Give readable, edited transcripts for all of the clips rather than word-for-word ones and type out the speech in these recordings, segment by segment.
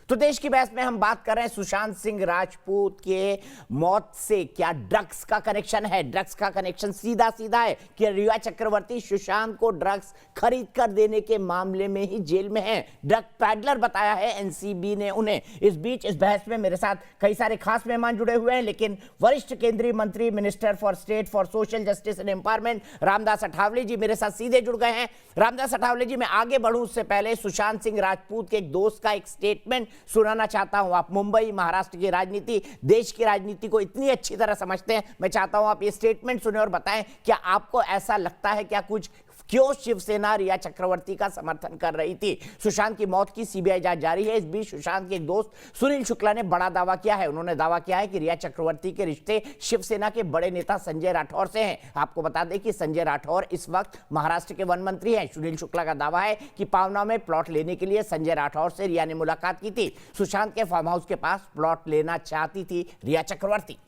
तो देश की बहस में हम बात कर रहे हैं सुशांत सिंह राजपूत के मौत से क्या ड्रग्स का कनेक्शन है। ड्रग्स का कनेक्शन सीधा सीधा है कि रिया चक्रवर्ती सुशांत को ड्रग्स खरीद कर देने के मामले में ही जेल में है। ड्रग पैडलर बताया है एनसीबी ने उन्हें। इस बीच इस बहस में मेरे साथ कई सारे खास मेहमान जुड़े हुए हैं, लेकिन वरिष्ठ केंद्रीय मंत्री minister for state for social justice and empowerment Ramdas Athawale ji मेरे साथ सीधे जुड़ गए हैं। रामदास अठावले जी, मैं आगे बढ़ूं उससे पहले सुशांत सिंह राजपूत के एक दोस्त का एक स्टेटमेंट सुनाना चाहता हूं। आप मुंबई महाराष्ट्र की राजनीति, देश की राजनीति को इतनी अच्छी तरह समझते हैं, मैं चाहता हूं आप ये स्टेटमेंट सुने और बताएं क्या आपको ऐसा लगता है क्या कुछ क्यों शिवसेना रिया चक्रवर्ती का समर्थन कर रही थी। सुशांत की मौत की सीबीआई जांच जारी है। इस बीच सुशांत के एक दोस्त सुनील शुक्ला ने बड़ा दावा किया है। उन्होंने दावा किया है कि रिया चक्रवर्ती के रिश्ते शिवसेना के बड़े नेता संजय राठौर से हैं। आपको बता दें कि संजय राठौर इस वक्त महाराष्ट्र के वन मंत्री हैं। सुनील शुक्ला का दावा है कि पावना में प्लॉट लेने के लिए संजय राठौर से रिया ने मुलाकात की थी। सुशांत के फार्म हाउस के पास प्लॉट लेना चाहती थी रिया चक्रवर्ती।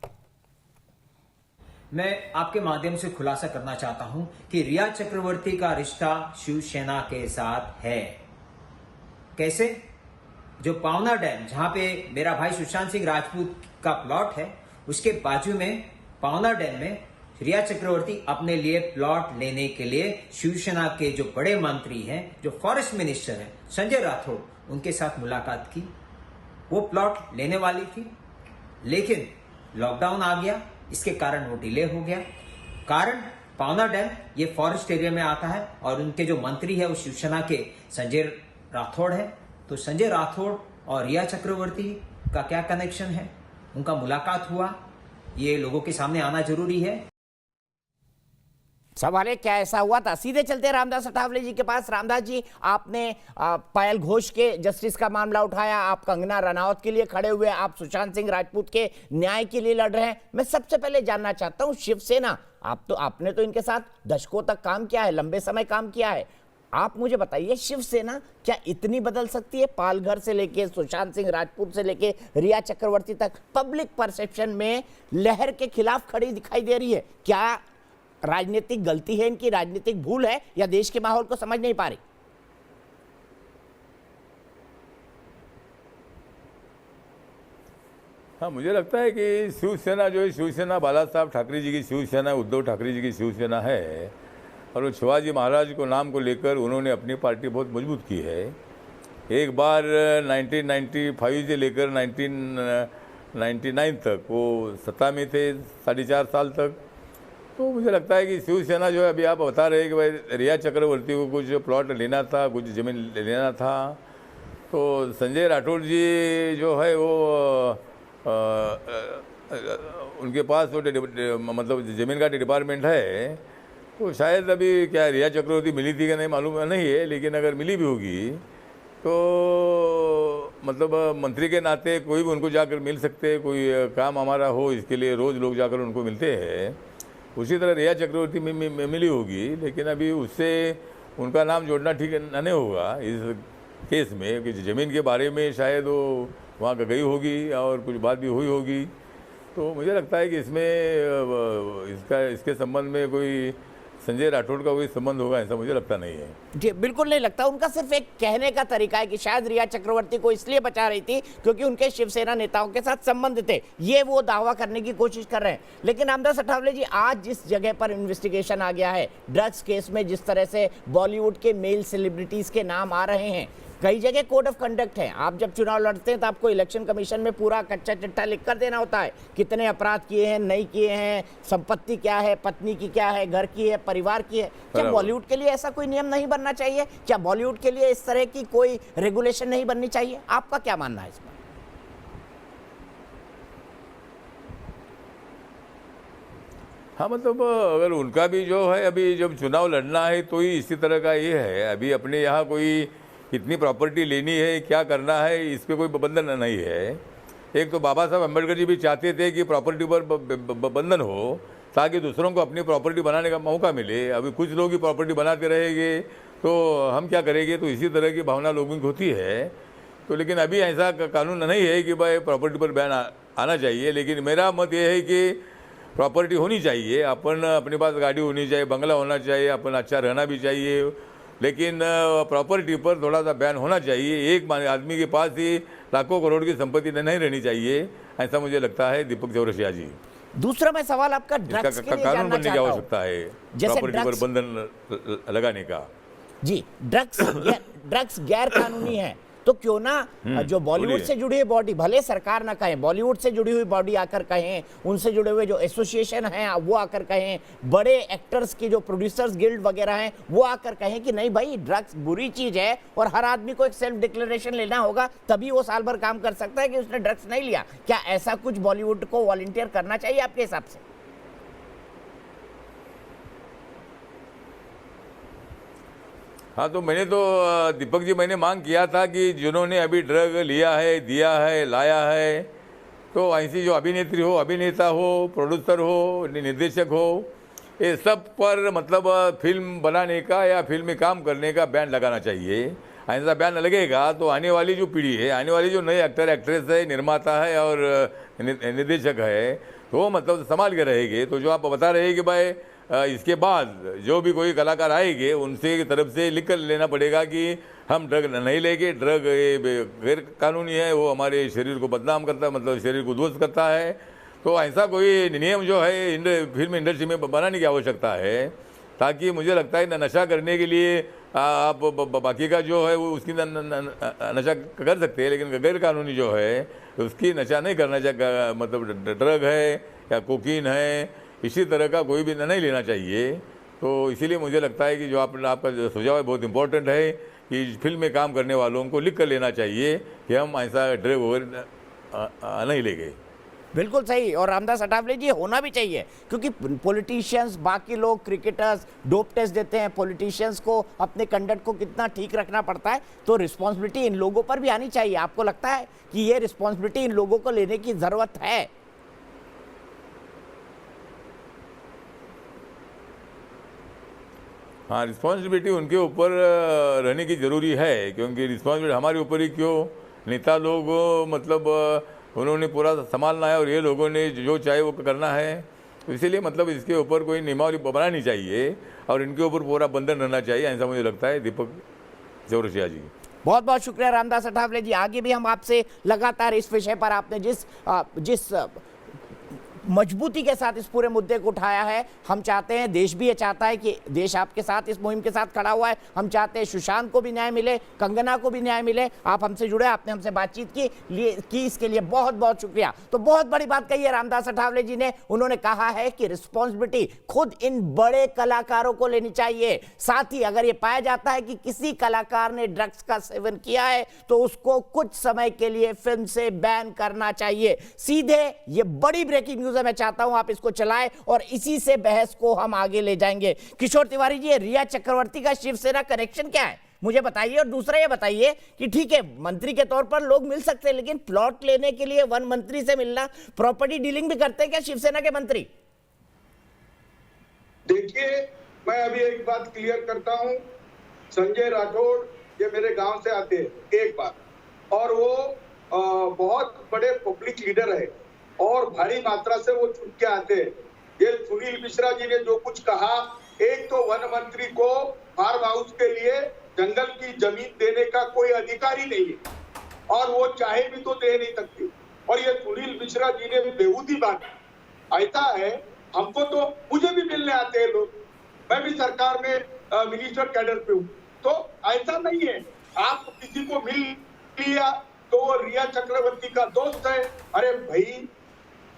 मैं आपके माध्यम से खुलासा करना चाहता हूं कि रिया चक्रवर्ती का रिश्ता शिवसेना के साथ है। कैसे? जो पावना डैम, जहां पे मेरा भाई सुशांत सिंह राजपूत का प्लॉट है, उसके बाजू में पावना डैम में रिया चक्रवर्ती अपने लिए प्लॉट लेने के लिए शिवसेना के जो बड़े मंत्री हैं, जो फॉरेस्ट मिनिस्टर हैं संजय राठौर, उनके साथ मुलाकात की। वो प्लॉट लेने वाली थी, लेकिन लॉकडाउन आ गया, इसके कारण वो डिले हो गया। कारण पावना डैम ये फॉरेस्ट एरिया में आता है और उनके जो मंत्री है वो शिवसेना के संजय राठौड़ है। तो संजय राठौड़ और रिया चक्रवर्ती का क्या कनेक्शन है, उनका मुलाकात हुआ, ये लोगों के सामने आना जरूरी है। सवाल है क्या ऐसा हुआ था। सीधे चलते रामदास अठावले जी के पास। रामदास जी, आपने पायल घोष के जस्टिस का मामला उठाया, आप कंगना रनावत के लिए खड़े हुए, आप सुशांत सिंह राजपूत के न्याय के लिए लड़ रहे हैं। मैं सबसे पहले जानना चाहता हूं शिवसेना, आपने तो इनके साथ दशकों तक काम किया है, लंबे समय काम किया है, आप मुझे बताइए शिवसेना क्या इतनी बदल सकती है? पालघर से लेके सुशांत सिंह राजपूत से लेके रिया चक्रवर्ती तक पब्लिक परसेप्शन में लहर के खिलाफ खड़ी दिखाई दे रही है। क्या राजनीतिक गलती है इनकी, राजनीतिक भूल है, या देश के माहौल को समझ नहीं पा रही? हाँ, मुझे लगता है कि शिवसेना जो है, शिवसेना बाला साहब ठाकरे जी की शिवसेना, उद्धव ठाकरे जी की शिवसेना है, और वो शिवाजी महाराज को नाम को लेकर उन्होंने अपनी पार्टी बहुत मजबूत की है। एक बार 1995 से लेकर 1999 तक वो सत्ता में थे 4.5 साल तक। तो मुझे लगता है कि शिवसेना जो है, अभी आप बता रहे हैं कि भाई रिया चक्रवर्ती को कुछ प्लॉट लेना था, कुछ ज़मीन लेना था, तो संजय राठौर जी जो है वो उनके पास वो मतलब ज़मीन का डिपार्टमेंट है। तो शायद अभी क्या रिया चक्रवर्ती मिली थी कि नहीं मालूम नहीं है, लेकिन अगर मिली भी होगी तो मतलब मंत्री के नाते कोई भी उनको जाकर मिल सकते हैं। कोई काम हमारा हो इसके लिए रोज़ लोग जाकर उनको मिलते हैं। उसी तरह रिया चक्रवर्ती मिली होगी, लेकिन अभी उससे उनका नाम जोड़ना ठीक नहीं होगा इस केस में, कि ज़मीन के बारे में शायद वो वहाँ गई होगी और कुछ बात भी हुई होगी। तो मुझे लगता है कि इसमें इसके संबंध में कोई संजय राठौड़ का कोई संबंध होगा, ऐसा मुझे लगता नहीं है। जी बिल्कुल नहीं लगता। उनका सिर्फ एक कहने का तरीका है कि शायद रिया चक्रवर्ती को इसलिए बचा रही थी क्योंकि उनके शिवसेना नेताओं के साथ संबंध थे, ये वो दावा करने की कोशिश कर रहे हैं। लेकिन रामदास अठावले जी, आज जिस जगह पर इन्वेस्टिगेशन आ गया है ड्रग्स केस में, जिस तरह से बॉलीवुड के मेल सेलिब्रिटीज के नाम आ रहे हैं, कई जगह कोड ऑफ कंडक्ट है। आप जब चुनाव लड़ते हैं तो आपको इलेक्शन कमीशन में पूरा कच्चा चिट्ठा लिख कर देना होता है, कितने अपराध किए हैं, नहीं किए हैं, संपत्ति क्या है, पत्नी की क्या है, घर की है, परिवार की है। क्या बॉलीवुड के लिए ऐसा कोई नियम नहीं बनना चाहिए? क्या बॉलीवुड के लिए इस तरह की कोई रेगुलेशन नहीं बननी चाहिए? आपका क्या मानना है इस पर? हाँ, मतलब अगर उनका भी जो है, अभी जब चुनाव लड़ना है तो ही इसी तरह का ये है। अभी अपने यहाँ कोई कितनी प्रॉपर्टी लेनी है, क्या करना है, इस पर कोई बंधन नहीं है। एक तो बाबा साहब अम्बेडकर जी भी चाहते थे कि प्रॉपर्टी पर बंधन हो ताकि दूसरों को अपनी प्रॉपर्टी बनाने का मौका मिले। अभी कुछ लोग ही प्रॉपर्टी बनाते रहेंगे तो हम क्या करेंगे, तो इसी तरह की भावना लोगों की होती है। तो लेकिन अभी ऐसा कानून नहीं है कि भाई प्रॉपर्टी पर बैन आना चाहिए। लेकिन मेरा मत ये है कि प्रॉपर्टी होनी चाहिए, अपने पास गाड़ी होनी चाहिए, बंगला होना चाहिए, अपन अच्छा रहना भी चाहिए, लेकिन प्रॉपर्टी पर थोड़ा सा बैन होना चाहिए। एक आदमी के पास ही लाखों करोड़ की संपत्ति नहीं रहनी चाहिए, ऐसा मुझे लगता है दीपक चौरसिया जी। दूसरा मैं सवाल आपका ड्रग्स के लिए कानून जानना बनने की चाहता हूं। आवश्यकता है जैसे प्रॉपर्टी पर ड्रग्स बंधन लगाने का। जी, ड्रग्स गैर कानूनी है, तो क्यों ना जो बॉलीवुड बोलिए। से जुड़ी हुई बॉडी, भले सरकार ना कहे, बॉलीवुड से जुड़ी हुई बॉडी आकर कहें, उनसे जुड़े हुए जो एसोसिएशन हैं वो आकर कहें, बड़े एक्टर्स की जो प्रोड्यूसर्स गिल्ड वगैरह हैं वो आकर कहें कि नहीं भाई ड्रग्स बुरी चीज है और हर आदमी को एक सेल्फ डिक्लेरेशन लेना होगा, तभी वो साल भर काम कर सकता है कि उसने ड्रग्स नहीं लिया। क्या ऐसा कुछ बॉलीवुड को वॉलंटियर करना चाहिए आपके हिसाब से? हाँ, तो मैंने तो दीपक जी मैंने मांग किया था कि जिन्होंने अभी ड्रग लिया है, दिया है, लाया है, तो ऐसी जो अभिनेत्री हो, अभिनेता हो, प्रोड्यूसर हो, निर्देशक हो, ये सब पर मतलब फिल्म बनाने का या फिल्म में काम करने का बैन लगाना चाहिए। ऐसा बैन लगेगा तो आने वाली जो पीढ़ी है, आने वाली जो नए एक्टर एक्ट्रेस है, निर्माता है और निर्देशक है, तो मतलब संभाल के रहेंगे। तो जो आप बता रहे हैं कि भाई इसके बाद जो भी कोई कलाकार आएंगे उनसे की तरफ से लिख कर लेना पड़ेगा कि हम ड्रग नहीं लेंगे, ड्रग ये गैर कानूनी है, वो हमारे शरीर को बदनाम करता है, मतलब शरीर को ध्वस्त करता है। तो ऐसा कोई नियम जो है फिल्म इंडस्ट्री में बनाने की आवश्यकता है, ताकि मुझे लगता है नशा करने के लिए आप बाकी का जो है वो उसकी नशा कर सकते हैं, लेकिन गैर कानूनी जो है उसकी नशा नहीं करना चाहिए। मतलब ड्रग है या कोकीन है, इसी तरह का कोई भी नहीं लेना चाहिए। तो इसीलिए मुझे लगता है कि जो आपका जो सुझाव है बहुत इंपॉर्टेंट है कि फिल्म में काम करने वालों को लिख कर लेना चाहिए कि हम ऐसा ड्रग वगैरह नहीं लेंगे। बिल्कुल सही, और रामदास अठावले जी होना भी चाहिए, क्योंकि पॉलिटिशियंस, बाकी लोग, क्रिकेटर्स डोप टेस्ट देते हैं, पॉलिटिशियंस को अपने कंडक्ट को कितना ठीक रखना पड़ता है, तो रिस्पॉन्सिबिलिटी इन लोगों पर भी आनी चाहिए। आपको लगता है कि ये रिस्पॉन्सिबिलिटी इन लोगों को लेने की जरूरत है? हाँ, रिस्पॉन्सिबिलिटी उनके ऊपर रहने की ज़रूरी है, क्योंकि रिस्पॉन्सिबिलिटी हमारे ऊपर ही क्यों, नेता लोग मतलब उन्होंने पूरा संभालना है और ये लोगों ने जो चाहे वो करना है। तो इसीलिए मतलब इसके ऊपर कोई नियमावली बनानी चाहिए और इनके ऊपर पूरा बंधन रहना चाहिए, ऐसा मुझे लगता है। दीपक चौरसिया जी, बहुत बहुत शुक्रिया रामदास अठावले जी। आगे भी हम आपसे लगातार इस विषय पर, आपने जिस मजबूती के साथ इस पूरे मुद्दे को उठाया है, हम चाहते हैं, देश भी ये चाहता है कि देश आपके साथ इस मुहिम के साथ खड़ा हुआ है। हम चाहते हैं सुशांत को भी न्याय मिले, कंगना को भी न्याय मिले। आप हमसे जुड़े, आपने हमसे बातचीत की इसके लिए बहुत बहुत शुक्रिया। तो बहुत बड़ी बात कही है रामदास अठावले जी ने। उन्होंने कहा है कि रिस्पॉन्सिबिलिटी खुद इन बड़े कलाकारों को लेनी चाहिए। साथ ही अगर ये पाया जाता है कि किसी कलाकार ने ड्रग्स का सेवन किया है तो उसको कुछ समय के लिए फिल्म से बैन करना चाहिए। सीधे ये बड़ी ब्रेकिंग न्यूज, मैं चाहता हूं आप इसको चलाएं और इसी से बहस को हम आगे ले जाएंगे। किशोर तिवारी जी, रिया चक्रवर्ती का शिवसेना कनेक्शन क्या है, मुझे बताइए। और दूसरा ये बताइए कि ठीक है, मंत्री के तौर पर लोग मिल सकते हैं, लेकिन प्लॉट लेने के लिए वन मंत्री से मिलना, प्रॉपर्टी डीलिंग भी करते हैं क्या शिवसेना के मंत्री? देखिए, मैं अभी एक बात क्लियर करता हूं। संजय राठौड़ ये मेरे गांव से आते हैं, एक बात, और वो बहुत बड़े पब्लिक लीडर है और भारी मात्रा से वो चुन के आते हैं। ये सुनील मिश्रा जी ने जो कुछ कहा, एक तो वन मंत्री को फार्म हाउस के लिए जंगल की जमीन देने का कोई अधिकार ही नहीं है और वो चाहे भी तो दे नहीं सकती। और ये सुनील मिश्रा जी ने भी बेहूदी बात, ऐसा है हमको तो, मुझे भी मिलने आते हैं लोग, मैं भी सरकार में मिनिस्टर कैडर पे हूँ, तो ऐसा नहीं है आप किसी को मिल लिया तो वो रिया चक्रवर्ती का दोस्त है। अरे भाई,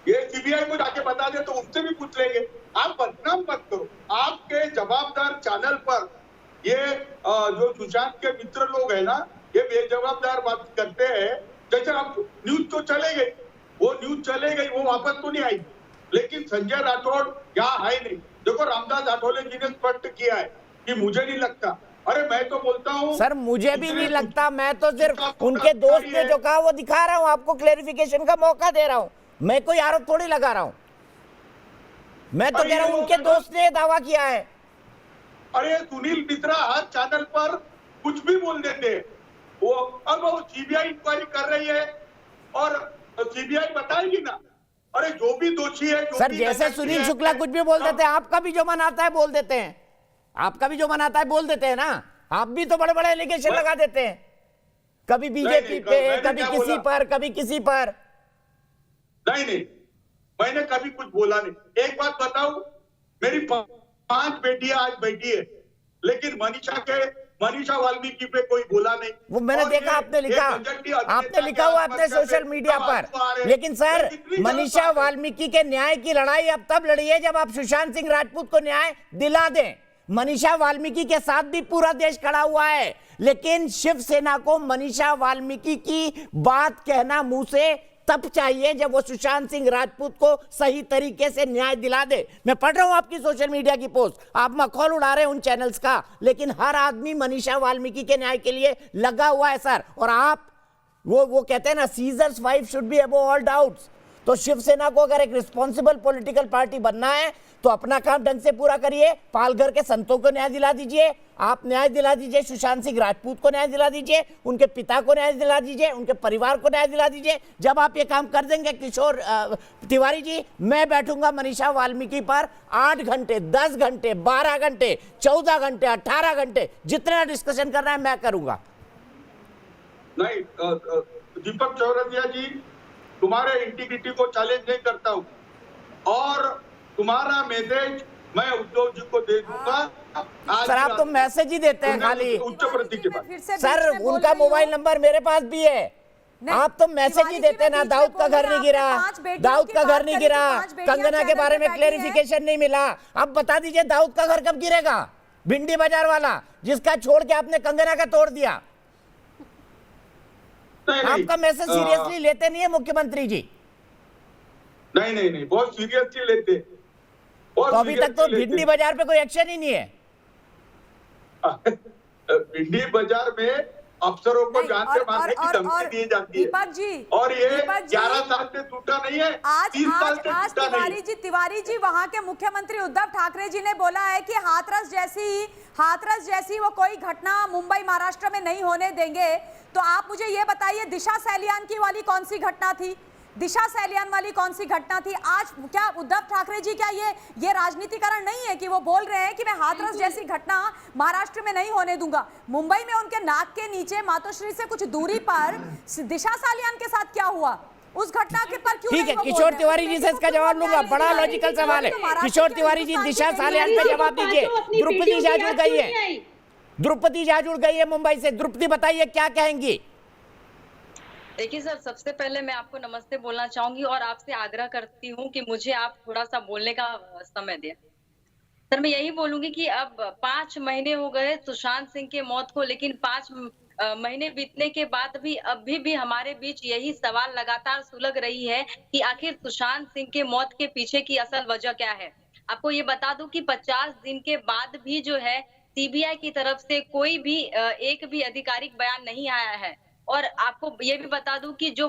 ये सीबीआई को जाके बता दे तो उससे भी पूछ लेंगे। आप बदनाम मत करो। आपके जवाबदार चैनल पर ये जो सुशांत के मित्र लोग हैं ना, ये बेजवाबदार बात करते हैं। जैसे आप न्यूज तो चले गई, वो न्यूज चले गई, वो वापस तो नहीं आई, लेकिन संजय राठौड़ यहाँ है नहीं। देखो, रामदास आठवले जी ने स्पष्ट किया है कि मुझे नहीं लगता। अरे मैं तो बोलता हूँ सर, मुझे भी नहीं लगता, मैं तो सिर्फ उनके दोस्त ने जो कहा वो दिखा रहा हूँ, आपको क्लेरिफिकेशन का मौका दे रहा हूँ। मैं कोई आरोप थोड़ी लगा रहा हूं, मैं तो कह रहा हूं उनके दोस्त ने दावा किया है। अरे सुनील मिश्रा हर चैनल पर कुछ भी बोल देते हैं। वो अब वो सीबीआई इंक्वायरी कर रही है और सीबीआई बताएगी ना। अरे जो भी दोषी है, सर जैसे सुनील शुक्ला कुछ भी बोल देते हैं, आपका भी जो मन आता है बोल देते हैं, आपका भी जो मन आता है बोल देते हैं ना। आप भी तो बड़े बड़े एलिगेशन लगा देते हैं, कभी बीजेपी नहीं, पे, मैंने कभी क्या किसी बोला? पर, कभी किसी पर। नहीं, मैंने कभी कुछ बोला नहीं। एक बात बताऊं, मेरी 5 बेटियां आज बैठी है, लेकिन मनीषा वाल्मीकि पे कोई बोला नहीं। वो मैंने और देखा, ये आपने लिखा, एक गजटी अभिनेता आपने लिखा के हुआ अपने आत्महत्या सोशल से मीडिया कब पर। आंसू आ रहे हैं? लेकिन सर, ये कितनी मनीषा गलत बात है। वाल्मीकि के न्याय की लड़ाई अब तब लड़ी है जब आप सुशांत सिंह राजपूत को न्याय दिला दें। मनीषा वाल्मीकि के साथ भी पूरा देश खड़ा हुआ है, लेकिन शिवसेना को मनीषा वाल्मीकि की बात कहना मुंह से तब चाहिए जब वो सुशांत सिंह राजपूत को सही तरीके से न्याय दिला दे। मैं पढ़ रहा हूं आपकी सोशल मीडिया की पोस्ट, आप मखौल उड़ा रहे हैं उन चैनल्स का, लेकिन हर आदमी मनीषा वाल्मीकि के न्याय के लिए लगा हुआ है सर। और आप वो कहते हैं ना, seizures wife should be above all doubts. तो शिवसेना को अगर एक रिस्पॉन्सिबल पॉलिटिकल पार्टी बनना है तो अपना काम ढंग से पूरा करिए, पालघर के संतों को न्याय दिला दीजिए, आप न्याय दिला दीजिए, सुशांत सिंह राजपूत को न्याय दिला दीजिए, उनके पिता को न्याय दिला दीजिए, उनके परिवार को न्याय दिला दीजिए। जब आप ये काम कर देंगे किशोर तिवारी जी, मैं बैठूंगा मनीषा वाल्मीकि पर 8 घंटे, 10 घंटे, 12 घंटे, 14 घंटे, 18 घंटे, जितना डिस्कशन करना है मैं करूंगा। नहीं, दीपक चौरसिया जी, तुम्हारे इंटीग्रिटी को चैलेंज नहीं करता हूं, और तुम्हारा मैसेज मैं उद्धव जी को दे दूंगा। आज सर आप तो मैसेज ही देते हैं खाली। उच्च प्रति के बाद फिर से सर बीच में बोल उनका रही हूँ। मोबाइल नंबर मेरे पास भी है, नहीं, आप तो मैसेज तिवारी ही जी, देते हैं मैं ना। बीच में दाऊद का बोल घर रही नहीं हूँ, गिरा, आपने 5 बेटियों दाऊद की का बात घर नहीं करी तो गिरा, 5 बेटियां कंगना के चैनल बारे पे में बैठी हैं। क्लेरिफिकेशन नहीं मिला। अब बता दीजिए दाऊद का घर कब गिरेगा? भिंडी बाजार वाला जिसका छोड़ के आपने कंगना का तोड़ दिया। आपका मैसेज सीरियसली लेते नहीं है मुख्यमंत्री जी। नहीं, बहुत सीरियसली लेते। तो अभी तक तो भिंडी बाजार पे कोई एक्शन ही नहीं है। भिंडी बाजार में अफसरों को नहीं, जान से मारने की धमकी दी जाती है। दीपक जी, और ये दीपक जी, 11 साल से टूटा नहीं है, आज 30 साल से आज टूटा नहीं। तिवारी जी वहां के मुख्यमंत्री उद्धव ठाकरे जी ने बोला है कि हाथरस जैसी वो कोई घटना मुंबई महाराष्ट्र में नहीं होने देंगे। तो आप मुझे ये बताइए, दिशा सैलियान की वाली कौन सी घटना थी? दिशा सैलियान वाली कौन सी घटना थी? आज क्या उद्धव ठाकरे जी, क्या ये राजनीतिकरण नहीं है कि वो बोल रहे हैं कि मैं हाथरस जैसी घटना महाराष्ट्र में नहीं होने दूंगा? मुंबई में उनके नाक के नीचे मातोश्री से कुछ दूरी पर दिशा सैलियान के साथ क्या हुआ, उस घटना के पर क्यों ठीक नहीं है, वो बोल किशोर रहे? तिवारी जी से इसका जवाब लूंगा, बड़ा लॉजिकल सवाल है। किशोर तिवारी जी, दिशा सैलियान पे जवाब दीजिए। द्रौपदी झा जुड़ गई है, द्रौपदी झा जुड़ गई है मुंबई से। द्रौपदी बताइए क्या कहेंगी? देखिए सर, सबसे पहले मैं आपको नमस्ते बोलना चाहूंगी और आपसे आग्रह करती हूं कि मुझे आप थोड़ा सा बोलने का समय दें। सर मैं यही बोलूंगी कि अब 5 महीने हो गए सुशांत सिंह के मौत को, लेकिन 5 महीने बीतने के बाद भी अभी भी हमारे बीच यही सवाल लगातार सुलग रही है कि आखिर सुशांत सिंह के मौत के पीछे की असल वजह क्या है। आपको ये बता दूं कि 50 दिन के बाद भी जो है सीबीआई की तरफ से कोई भी एक भी आधिकारिक बयान नहीं आया है। और आपको ये भी बता दूं कि जो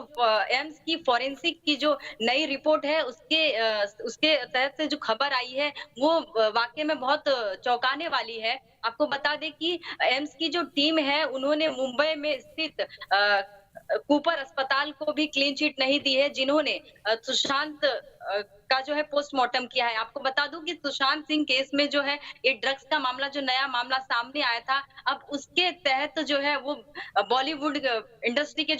एम्स की फॉरेंसिक की जो नई रिपोर्ट है उसके तहत से जो खबर आई है वो वाकई में बहुत चौंकाने वाली है। आपको बता दें कि एम्स की जो टीम है उन्होंने मुंबई में स्थित कूपर अस्पताल को भी क्लीन चिट नहीं दी है, जिन्होंने सुशांत का जो है पोस्टमार्टम किया है। आपको बता दूं कि सुशांत सिंह केस में जो है ये ड्रग्स का मामला, जो नया मामला सामने आया था, अब उसके तहत जो है वो बॉलीवुड इंडस्ट्री के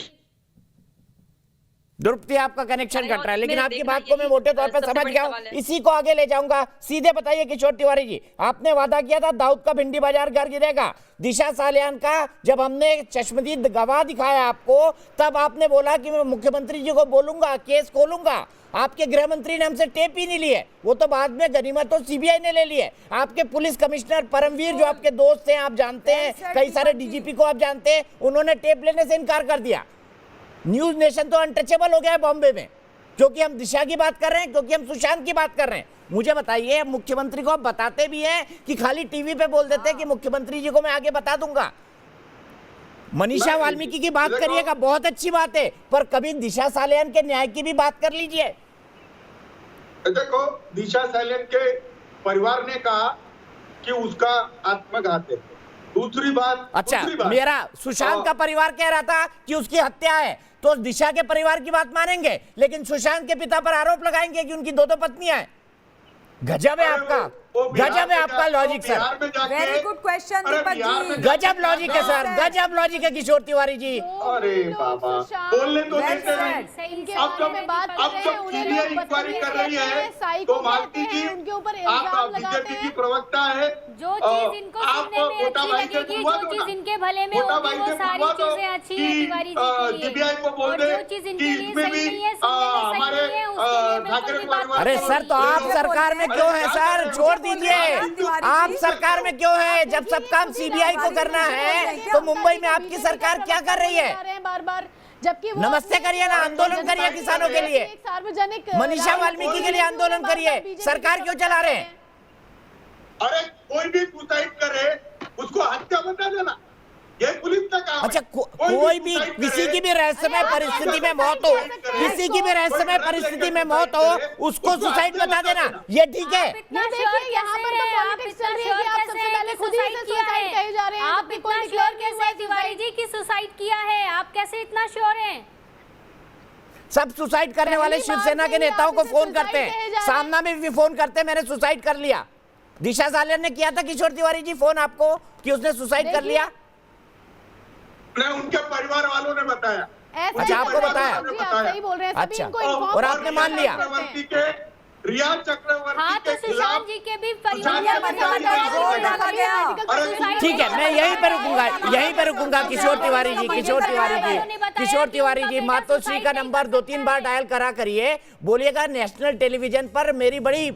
द्रौपदी आपका कनेक्शन कट रहा है, लेकिन मेरे आपकी देखना बात को मैं यही मोटे तौर पे सबसे समझ बड़ी गया हूं। सवाल है। इसी को आगे ले जाऊंगा। सीधे बताइए किशोर तिवारी जी, आपने वादा किया था दाऊद का भिंडी बाजार घर गिरेगा। दिशा सैलियान का जब हमने चश्मदीद गवाह दिखाया आपको, तब आपने बोला कि मैं मुख्यमंत्री जी को बोलूंगा, केस खोलूंगा। आपके गृह मंत्री ने हमसे टेप ही नहीं लिए, वो तो बाद में गनीमत तो सीबीआई ने ले लिए। आपके पुलिस कमिश्नर परमवीर, जो आपके दोस्त हैं, आप जानते हैं, कई सारे डीजीपी को आप जानते हैं, उन्होंने टेप लेने से इनकार कर दिया। न्यूज नेशन तो अनटचेबल हो गया है बॉम्बे में, क्योंकि हम दिशा की बात कर रहे हैं, क्योंकि हम सुशांत की बात कर रहे हैं। मुझे बताइए, मुख्यमंत्री को आप बताते भी हैं कि खाली टीवी पे बोल देते हैं कि मुख्यमंत्री जी को मैं आगे बता दूंगा? मनीषा वाल्मीकि की बात करिएगा, बहुत अच्छी बात है, पर कभी दिशा सैलियान के न्याय की भी बात कर लीजिए। देखो, दिशा सैलियान के परिवार ने कहा कि उसका आत्मघात है। दूसरी बात, अच्छा, मेरा सुशांत का परिवार कह रहा था कि उसकी हत्या है, तो दिशा के परिवार की बात मानेंगे, लेकिन सुशांत के पिता पर आरोप लगाएंगे कि उनकी 2 पत्नियां हैं। गजब है आपका। वो बिहार गजब है में आपका जाके- लॉजिक, सर। बिहार में जाके वेरी गुड क्वेश्चन अरे दीपक बिहार जी। में गजब लॉजिक है सर, गजब लॉजिक है किशोर तिवारी जी। अरे बाबा बोलने तो Well देते said. नहीं। इनके अब बारे जब में बात कर अब रहे जब हैं, उन्हें सीबीआई लोग इंक्वायरी कर रही कहते है हैं, साई तो को मालती कहते जी हैं, उनके ऊपर आप इल्जाम लगाते बीजेपी की हैं। प्रवक्ता है जो चीज इनको आप सुनने में मोटा अच्छी भाई से लगेगी, बुलवा जो दो चीज ना। इनके भले में मोटा होगी, भाई वो से सारी बुलवा दो चीजें अच्छी है कि तिवारी जी के लिए। सीबीआई को बोल और दे जो चीज कि इनके लिए इसमें सही भी नहीं है, सुनने में सही हमारे नहीं है, उसके लिए बिल्कुल ठाकरे भी बात परिवार अरे नहीं सर, तो आप बोलते सरकार में हैं। क्यों है अरे सर? क्या छोड़ कर रहे हो? दीजिए। तिवारी आप जी। सरकार में क्यों है? जब सब काम सीबीआई को करना है तो मुंबई में आपकी सरकार क्या कर रही है? बार बार, जबकि वो नमस्ते करिए ना, आंदोलन करिए किसानों के लिए, एक सार्वजनिक मनीषा वाल्मीकि के लिए आंदोलन करिए। सरकार क्यों चला रहे हैं? अरे कोई भी सुसाइड करे उसको हत्या बता देना, ये पुलिस का काम है। अच्छा, कोई भी सुसाइड किसी करे, की भी रहस्यमय परिस्थिति में मौत हो, किसी की भी रहस्यमय परिस्थिति में मौत हो, उसको सुसाइड बता देना, ये ठीक है? इतना ये श्योर देखिए, यहाँ पर तो कैसे हैं? आप पॉलिटिक्स इतना चल रही है कि श्योर आप कैसे सबसे हैं पहले कि खुद ही सुसाइड इसे किया सुसाइड कहे जा रहे हैं, आप जबकि इतना कोई श्योर declare नहीं कैसे हुआ हैं तिवारी जी की सुसाइड किया है? आप कैसे इतना श्योर हैं? सब सुसाइड करने वाले पहली शिवसेना बात के नहीं, नेताओं आप को इसे फोन करते सुसाइड कहे हैं, जा रहे हैं। सामना में भी फोन करते हैं, मैंने सुसाइड कर लिया। दिशा सालियान ने किया था किशोर तिवारी जी फोन आपको कि उसने सुसाइड कर लिया? नहीं, उनके परिवार वालों ने बताया। ऐसा अच्छा, ही आपको बोल रहे बताया? हैं, जी, आप सही बोल रहे हैं, सभी अच्छा, इनको inform और आपने मान लिया? चक्रवर्ती के रिया चक्रवर्ती हाँ, तो के सुशांत खिलाफ जी के भी सुशांत परिवार जी में के बताया परिवार था, डाला गया। अरे ठीक है, मैं यहीं पे रुकूंगा, यहीं पे रुकूंगा। किशोर तिवारी जी, किशोर तिवारी जी, किशोर तिवारी जी, मातोश्री का नंबर 2-3 बार डायल करा करिए, बोलिएगा नेशनल टेलीविजन पर मेरी बड़ी,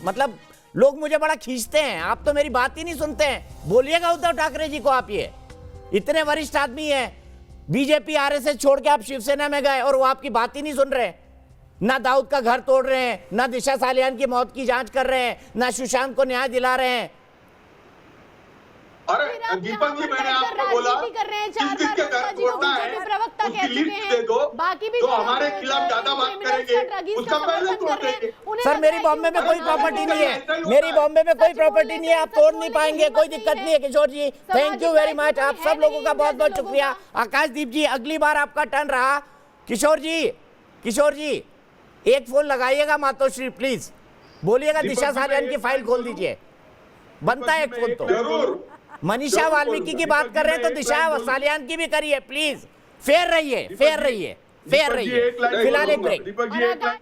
मतलब लोग मुझे बड़ा खींचते हैं, आप तो मेरी बात ही नहीं सुनते हैं। बोलिएगा उद्धव ठाकरे जी को, आप ये इतने वरिष्ठ आदमी हैं, बीजेपी आरएसएस छोड़ के आप शिवसेना में गए और वो आपकी बात ही नहीं सुन रहे। ना दाऊद का घर तोड़ रहे हैं, ना दिशा सालियान की मौत की जांच कर रहे हैं, ना सुशांत को न्याय दिला रहे हैं। अरे फिर आप दीपक जी, यहाँ पर मैंने बैठकर आपको बोला राजनीति कर रहे हैं, चार किस बार किसके घर भाजपा जी को तोड़ना है बीजेपी प्रवक्ता उसकी कह लिस्ट चुके दे हैं। दो, बाकी भी जो जो हमारे खिलाफ ज्यादा बात criminals करेंगे और ड्रगिस्ट उसका का पहले समर्थन तोड़ कर रहे हैं, देंगे। उन्हें सर, लग मेरी रहा है बॉम्बे कि में कोई वो प्रॉपर्टी नहीं है, ऐसा ही होता मेरी है। बॉम्बे में कोई सच प्रॉपर्टी बोलने नहीं है, में, आप सच तोड़ बोलने नहीं की पाएंगे, कोई हिम्मत दिक्कत नहीं नहीं है। किशोर जी, थैंक यू वेरी मच, आप सब लोगों का बहुत बहुत शुक्रिया। आकाशदीप जी, अगली बार आपका टर्न रहा। किशोर जी, एक फोन लगाइएगा मातोश्री, प्लीज बोलिएगा दीपक दिशा जी, मैं सालियान की एक फाइल बात खोल बोलूं? दीजिए, बनता है एक फोन तो। जरूर मनीषा जरूर वाल्मीकि बोलूंगा। की बात दीपक कर जी, रहे हैं तो मैं एक दिशा लाइन बोलूं। सालियान की भी करिए, प्लीज फेयर रहिए, फेयर रहिए, फेयर दीपक जी, रहिए। एक लाइन फिलहाल एक बोलूंगा। ब्रेक। दीपक जी, और एक लाइन